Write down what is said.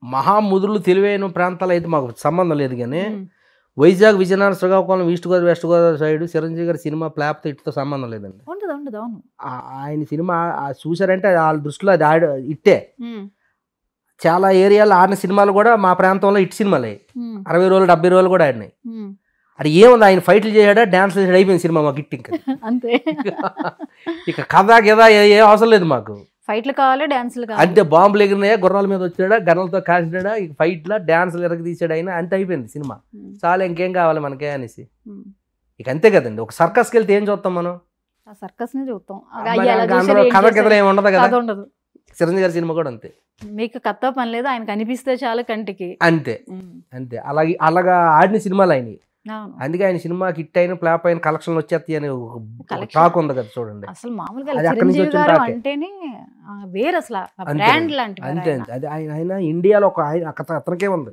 మహాముదులు తెలివైన ప్రాంతాలు అయితే మాకు సంబంధం లేదు కానీ Vizag, Vizianagaram, Srikakulam, east Godavari, west Godavari side Chiranjeevi గారి సినిమా ఫ్లాప్తో ఇటుతో సంబంధం లేదండి. ఆయన సినిమా చూసారంటే వాళ్ళ దృష్టిలో అది ఇట్టే. చాలా ఏరియాలో ఆడిన సినిమాలు కూడా మా ప్రాంతంలో ఇటు సినిమాలే. 60 రోజులు 70 రోజులు కూడా ఆడినాయి. అది ఏముంది, ఆయన ఫైట్లు చేసాడా, డాన్స్ చేసాడు, అయిపోయింది సినిమా మాకు ఇట్. ఇంకా అంతే, ఇక కథ గదా ఏ అవసరం లేదు మాకు. ఫైట్లు కావాలి, డాన్సులు కావాలి అంతే. బాంబులు ఎగిరినాయా, గుర్రాల మీద వచ్చాడా, గన్నలతో కాల్చాడా, ఇక ఫైట్లా డాన్సులు ఎరగ తీసాడు అయినా అంతే, అయిపోయింది సినిమా. చాలా ఇంకేం కావాలి మనకే అనేసి ఇక అంతే కదండి. ఒక సర్కస్కి వెళ్తే ఏం చూస్తాం మనం? సర్కస్ ని చూస్తాం. కథ కథలు ఏమి ఉండదు కదా. ఉండదు. చిరంజీవి గారి సినిమా కూడా అంతే. మీకు కథ పని లేదు, ఆయన కనిపిస్తే చాలు కంటికి. అంతే అంతే. అలాగా ఆడిన సినిమాలు అయినాయి. అందుకే ఆయన సినిమాకి హిట్ అయిన ఫ్లాప్ అయిన కలెక్షన్లు వచ్చేస్తాయి అని టాక్ ఉంది కదా చూడండి. అసలు మామూలుగా చిరంజీవి గారు అంటేనే వేరే, అసలు బ్రాండ్ లాంటి. అంతే. అది ఆయన ఇండియాలో ఒక అతనికే ఉంది.